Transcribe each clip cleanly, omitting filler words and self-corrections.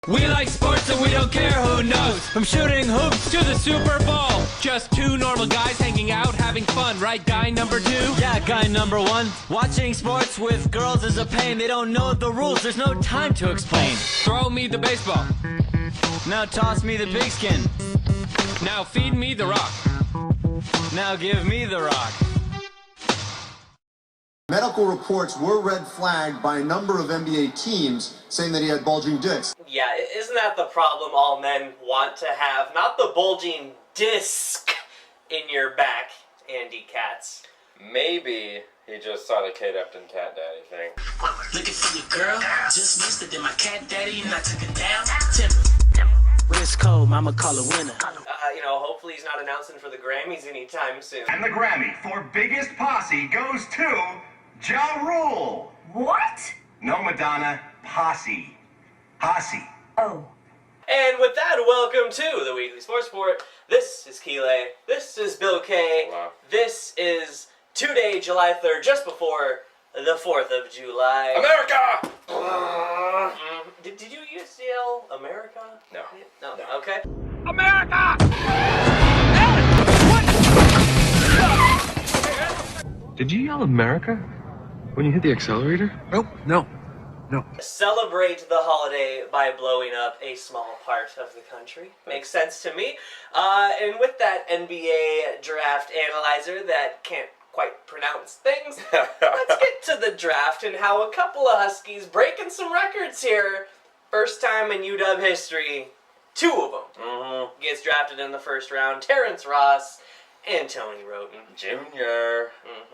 We like sports and we don't care who knows. From shooting hoops to the Super Bowl. Just two normal guys hanging out, having fun, right, guy number two? Yeah, guy number one. Watching sports with girls is a pain. They don't know the rules, there's no time to explain. Throw me the baseball. Now toss me the pigskin. Now feed me the rock. Now give me the rock. Medical reports were red flagged by a number of NBA teams saying that he had bulging discs. Yeah, isn't that the problem all men want to have? Not the bulging disc in your back, Andy Katz. Maybe he just saw the Kate Upton Cat Daddy thing. Looking for your girl, just missed it, then my cat daddy, and I took it down. Timber. When it's cold, mama call a winner. Hopefully he's not announcing for the Grammys anytime soon. And the Grammy for Biggest Posse goes to Ja Rule. What? No, Madonna, Posse. Posse. Oh. And with that, welcome to the Weekly Sports Report. This is Keelay. This is Bill K. Wow. This is today, July 3rd, just before the 4th of July. America! Did you used to yell America? No. No. No. Okay. America! Did you yell America when you hit the accelerator? Nope, no. Celebrate the holiday by blowing up a small part of the country. Makes sense to me. And with that NBA draft analyzer that can't quite pronounce things, let's get to the draft and how a couple of Huskies breaking some records here. First time in UW history, two of them gets drafted in the first round. Terrence Ross and Tony Roten. Junior.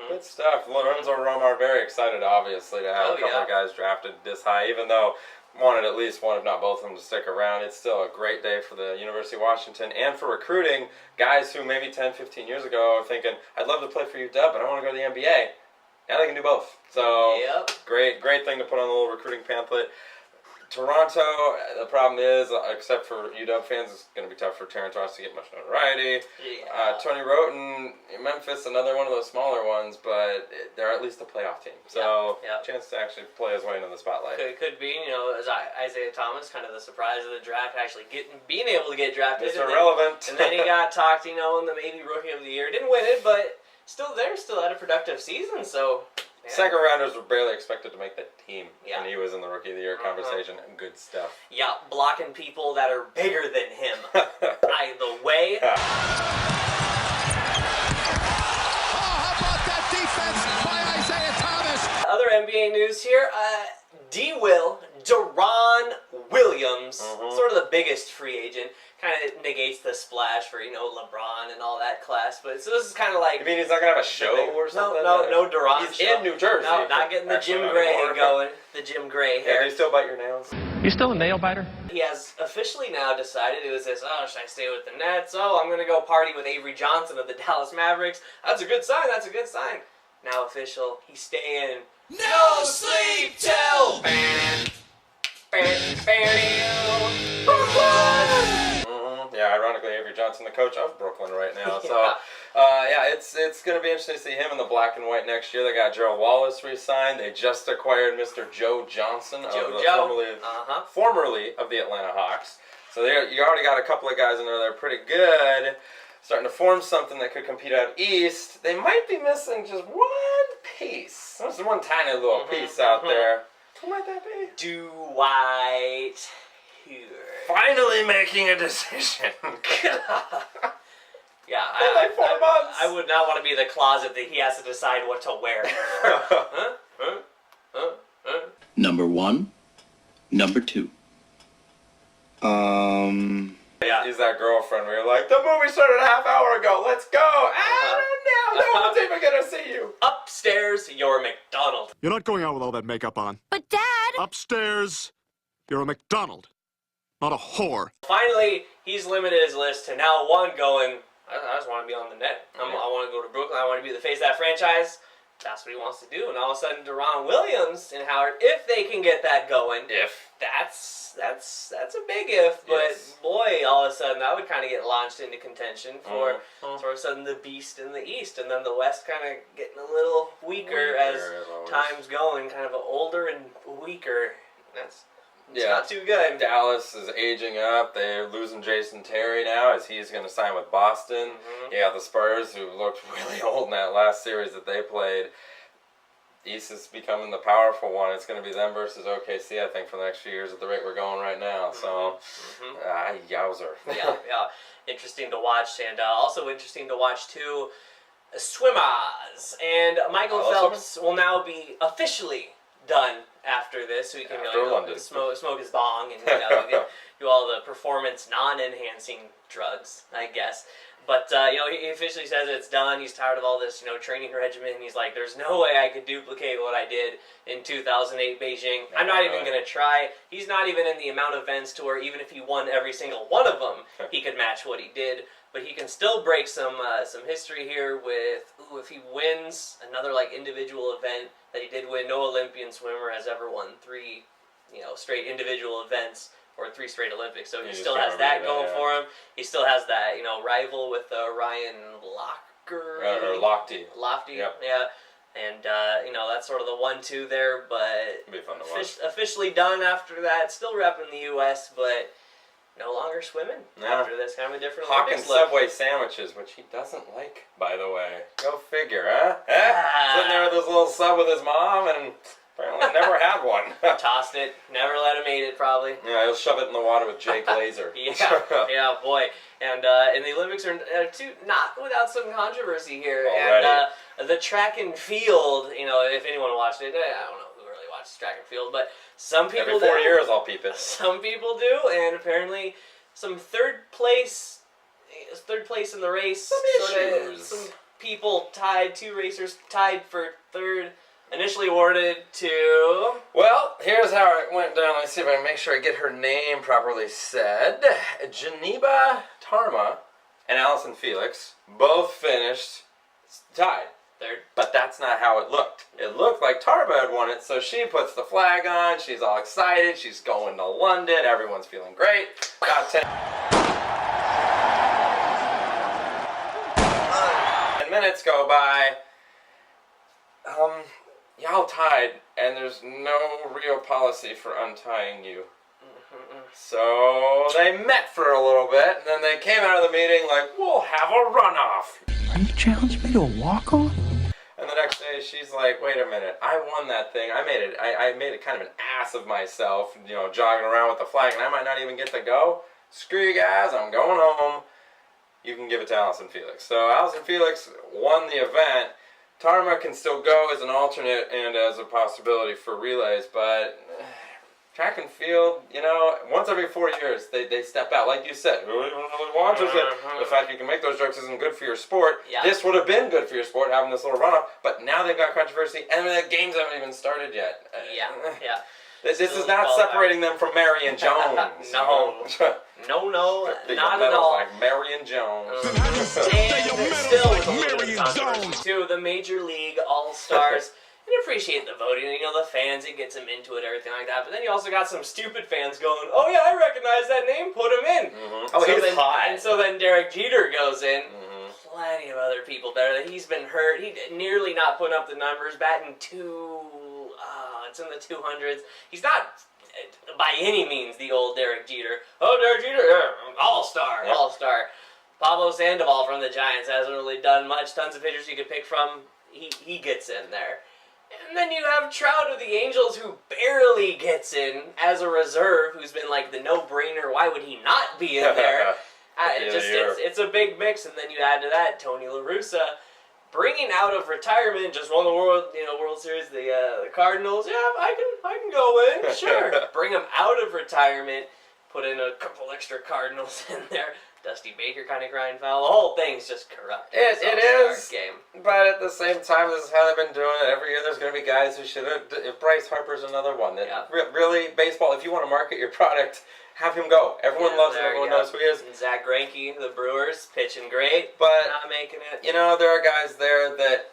Good stuff. Lorenzo Romar, very excited, obviously, to have a couple of guys drafted this high, even though wanted at least one, if not both of them, to stick around. It's still a great day for the University of Washington and for recruiting guys who maybe 10, 15 years ago are thinking, I'd love to play for UW, but I want to go to the NBA. Now they can do both. So, great thing to put on the little recruiting pamphlet. Toronto, the problem is, except for UW fans, it's going to be tough for Terrence Ross to get much notoriety. Yeah. Tony Roten, Memphis, another one of those smaller ones, but they're at least a playoff team. So, chance to actually play his way into the spotlight. Could be, as Isaiah Thomas, kind of the surprise of the draft, actually being able to get drafted. Mr. Relevant. And then he got talked, in the maybe Rookie of the Year. Didn't win it, but still had a productive season, so... Yeah. Second rounders were barely expected to make the team, and he was in the Rookie of the Year conversation. Good stuff. Yeah, blocking people that are bigger than him. Either way. Oh, how about that defense by Isaiah Thomas? Other NBA news here. Deron Williams, sort of the biggest free agent. Kind of negates the splash for, LeBron and all that class. But so this is kind of like... You mean he's not going to have a show or something? No Deron He's show. in New Jersey. No, not getting the Jim Gray going. The Jim Gray hair. Yeah, do you still bite your nails? You still a nail biter? He has officially now decided it was this, should I stay with the Nets? I'm going to go party with Avery Johnson of the Dallas Mavericks. That's a good sign. Now official. He's staying. No sleep till... Yeah, ironically, Avery Johnson, the coach of Brooklyn right now. So, it's going to be interesting to see him in the black and white next year. They got Gerald Wallace re-signed. They just acquired Mr. Joe Johnson, formerly of the Atlanta Hawks. So you already got a couple of guys in there that are pretty good, starting to form something that could compete out east. They might be missing just one piece. There's one tiny little piece out there. Who might that be? Dwight Howard. Finally making a decision. Yeah, like 4 months. I would not want to be in the closet that he has to decide what to wear. Number one, number two. Yeah. He's that girlfriend where you're like, the movie started a half hour ago, let's go! No one's even gonna see you! Upstairs, you're McDonald. You're not going out with all that makeup on. But Dad! Upstairs, you're a McDonald, not a whore. Finally, he's limited his list to now one going, I just want to be on the net. I want to go to Brooklyn, I want to be the face of that franchise. That's what he wants to do. And all of a sudden, Deron Williams and Howard, if they can get that going, that's a big if. But boy, all of a sudden, that would kind of get launched into contention for all of a sudden the beast in the East, and then the West kind of getting a little weaker as time's going, kind of older and weaker. That's It's not too good. Dallas is aging up. They're losing Jason Terry now as he's going to sign with Boston. Yeah, the Spurs, who looked really old in that last series that they played. East is becoming the powerful one. It's going to be them versus OKC, I think, for the next few years at the rate we're going right now. So, yowzer. Yeah. Interesting to watch, and also interesting to watch, too, swimmers. And Michael Phelps will now be officially done after this, so he can smoke his bong and do all the performance non-enhancing drugs, I guess. But he officially says it's done. He's tired of all this training regimen. He's like, there's no way I could duplicate what I did in 2008 Beijing. I'm not even going to try. He's not even in the amount of events to where even if he won every single one of them, he could match what he did. But he can still break some history here with, if he wins another individual event that he did win. No Olympian swimmer has ever won 3 straight individual events or 3 straight Olympics. So he still has that going for him. He still has that rival with Ryan Lochte. Yep. Yeah. And that's sort of the 1-2 there. But it'll be fun to watch. Officially done after that. Still repping the U.S., but no longer swimming after this. Kind of a different Hawking Subway sandwiches, which he doesn't like, by the way. Go figure, huh? Sitting there with his little sub with his mom, and apparently never had one. Tossed it. Never let him eat it, probably. Yeah, he'll shove it in the water with Jake Laser. Yeah, boy. And the Olympics are not without some controversy here. Already. And the track and field, if anyone watched it, I don't know who really watches track and field, but some people every 4 years I'll peep it. Some people do, and apparently some third place in the race. Some people tied, 2 racers tied for third. Initially awarded to... Well, here's how it went down. Let's see if I can make sure I get her name properly said. Geneva Tarma and Allison Felix both finished tied. Third. But that's not how it looked. It looked like Tarma had won it, so she puts the flag on. She's all excited. She's going to London. Everyone's feeling great. About 10 minutes go by. Y'all tied, and there's no real policy for untying you. So they met for a little bit, and then they came out of the meeting like, we'll have a runoff. Are you challenging me to a walk-on? And the next day she's like, wait a minute, I won that thing. I made it kind of an ass of myself, jogging around with the flag, and I might not even get to go. Screw you guys, I'm going home. You can give it to Allison Felix. So Allison Felix won the event. Tarma can still go as an alternate and as a possibility for relays, but track and field, once every 4 years they step out. Like you said, who even really watches it? The fact you can make those jokes isn't good for your sport. Yeah. This would have been good for your sport, having this little runoff, but now they've got controversy, and the games haven't even started yet. Yeah. This is not separating them from Marion Jones. No, not at all. Like Marion Jones. And still with a little bit of controversy too, the Major League All-Stars. And appreciate the voting, the fans, it gets them into it, everything like that. But then you also got some stupid fans going, oh yeah, I recognize that name, put him in. Oh, he's hot. And so then Derek Jeter goes in. Plenty of other people better. He's been hurt. He nearly not putting up the numbers, batting it's in the 200s. He's not by any means the old Derek Jeter. Oh, Derek Jeter, all-star. Pablo Sandoval from the Giants hasn't really done much. Tons of pitchers you could pick from. He gets in there. And then you have Trout of the Angels, who barely gets in as a reserve, who's been like the no-brainer. Why would he not be in there? It's a big mix. And then you add to that Tony La Russa, bringing out of retirement, just won the World Series, the Cardinals. Yeah, I can go in, sure. Bring him out of retirement, put in a couple extra Cardinals in there. Dusty Baker kind of grind foul. The whole thing's just corrupt. It is. Game. But at the same time, this is how they've been doing it. Every year there's going to be guys who should have. If Bryce Harper's another one. Really, baseball, if you want to market your product, have him go. Everyone loves him. Everyone knows who he is. And Zach Greinke, the Brewers, pitching great, but not making it. There are guys there that,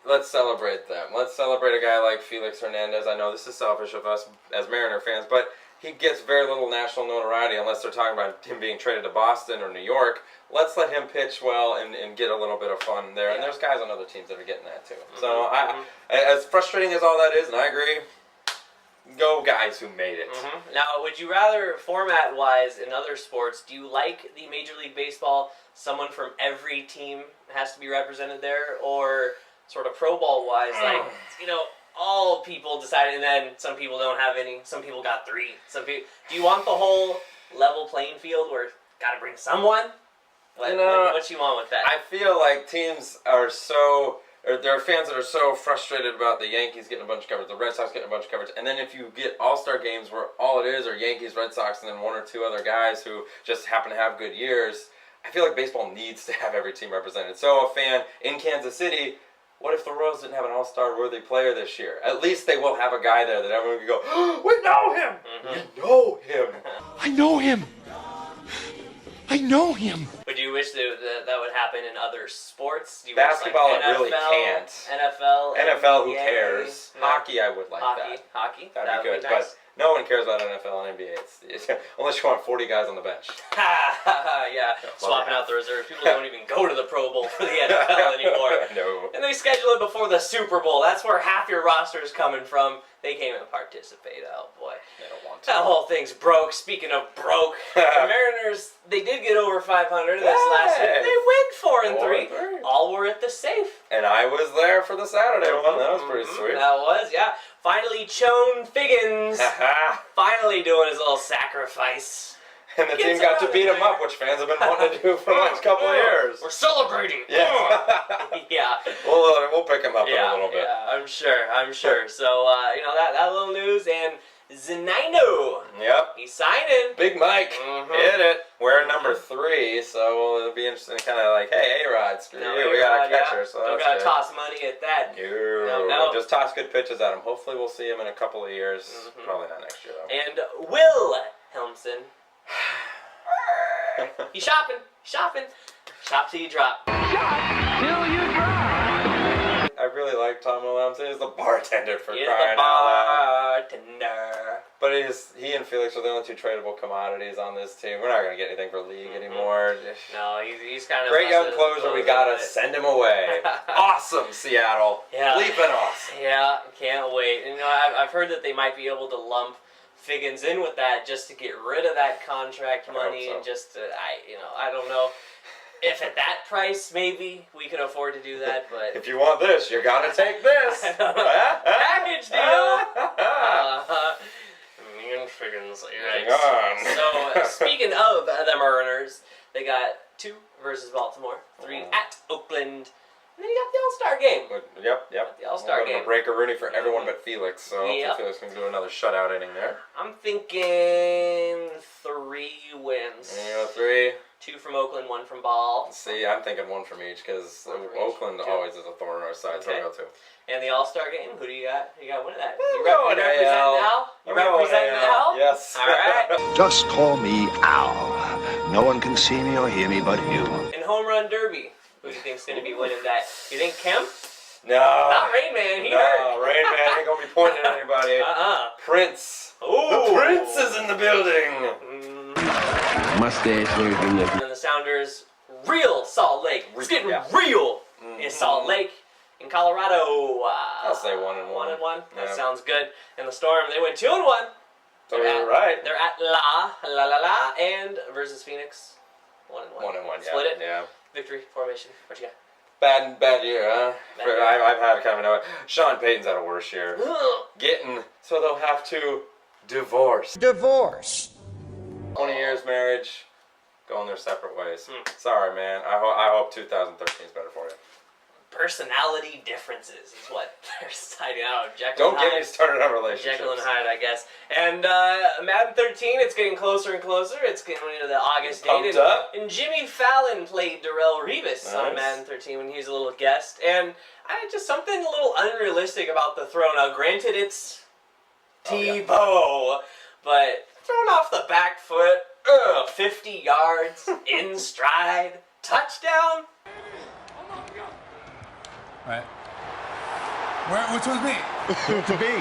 let's celebrate them. Let's celebrate a guy like Felix Hernandez. I know this is selfish of us as Mariner fans, but he gets very little national notoriety unless they're talking about him being traded to Boston or New York. Let's let him pitch well and get a little bit of fun there. Yeah. And there's guys on other teams that are getting that too. So as frustrating as all that is, and I agree, go guys who made it. Now, would you rather, format-wise, in other sports, do you like the Major League Baseball, someone from every team has to be represented there, or sort of Pro Bowl-wise, like, you know, all people decided, and then some people don't have any, some people got 3, some people, do you want the whole level playing field where gotta bring someone? What you want with that? I feel like teams are so... Or there are fans that are so frustrated about the Yankees getting a bunch of coverage, the Red Sox getting a bunch of coverage, and then if you get all-star games where all it is are Yankees, Red Sox, and then 1 or 2 other guys who just happen to have good years, I feel like baseball needs to have every team represented. So a fan in Kansas City, what if the Royals didn't have an all-star worthy player this year? At least they will have a guy there that everyone can go, oh, we know him! We know him! I know him. I know him. Would you wish that would happen in other sports? Do you Basketball, wish, like, it really can't. NFL, NFL, who NBA? cares? No. Hockey, I would like that. Hockey? That'd be good. nice. But no one cares about NFL and NBA. It's unless you want 40 guys on the bench. Yeah, swapping out the reserves. People don't even go to the Pro Bowl for the NFL anymore. No. And they schedule it before the Super Bowl. That's where half your roster is coming from. They can't even participate. Oh, boy. They don't want to. That whole thing's broke. Speaking of broke, the Mariners, they did get over 500 this last year. They went 4-3. All were at the safe. And I was there for the Saturday one. That was pretty sweet. That was, yeah. Finally, Chone Figgins finally doing his little sacrifice. And the team got to beat him up, which fans have been wanting to do for the last couple of years. We're celebrating. Yeah. Yeah. We'll pick him up in a little bit. Yeah, I'm sure. So, you know, that little news, and Zanino. Yep. He's signing. Big Mike. Hit it. We're number 3, so it'll be interesting to kind of like, hey, A-Rod, screw you. We got a catcher, so don't that's gotta good. toss money at that. No. Just toss good pitches at him. Hopefully we'll see him in a couple of years. Probably not next year, though. And Will Helmson. He's shopping. Shop till you drop. I really like Tom Williamson. He's the bartender for He's crying the out loud. bartender. But he and Felix are the only 2 tradable commodities on this team. We're not going to get anything for League anymore. No, he's kind of... Great young closer. We got to send him away. Awesome, Seattle. Yeah. Bleeping awesome. Yeah, can't wait. And, you know, I've heard that they might be able to lump Figgins in with that just to get rid of that contract money. so. And just to, I don't know. If at that price, maybe we can afford to do that, but... If you want this, you got to take this. Package deal! Me and Figgins. Hang on. So, speaking of the Mariners, they got 2 versus Baltimore, 3 at Oakland, and then you got the All-Star game. Yep. The All-Star game. A breaker Rooney for everyone but Felix, so Yep. Felix can do another shutout inning there. I'm thinking 3 wins. Yeah, 3. 2 from Oakland, 1 from Ball. See, I'm thinking 1 from each because Oakland 2. always is a thorn in our side, so I'll go 2. And the All-Star game, who do you got? You got one of that. You going representing Al? You representing Al? Yes. All right. Just call me Al. No one can see me or hear me but you. In Home Run Derby, who do you think's going to be winning that? You think Kemp? No. Not Rain Man. He hurt. Rain Man ain't going to be pointing at anybody. Prince. Ooh. The Prince is in the building. Mustache, And the Sounders, real Salt Lake. It's getting real in Salt Lake. In Colorado, I'll say 1-1. 1-1. That Yeah. sounds good. And the Storm, they went 2-1. So you're right. They're at La, and versus Phoenix, 1-1. 1-1. Split it. Yeah. Victory formation. What you got? Bad year, huh? Bad year. I've had kind of Sean Payton's had a worse year. So they'll have to divorce. 20 years marriage, going their separate ways. Sorry, man. I hope 2013 is better for you. Personality differences is what they're citing out. Don't get me started on relationships. Jekyll and Hyde, I guess. And Madden 13, it's getting closer and closer. It's getting into the August date. And Jimmy Fallon played Darrell Revis on Madden 13 when he was a little guest. And just something a little unrealistic about the throw. Now, granted, it's Tebow, but thrown off the back foot, 50 yards, in stride, touchdown. Right. Which one's me? To be.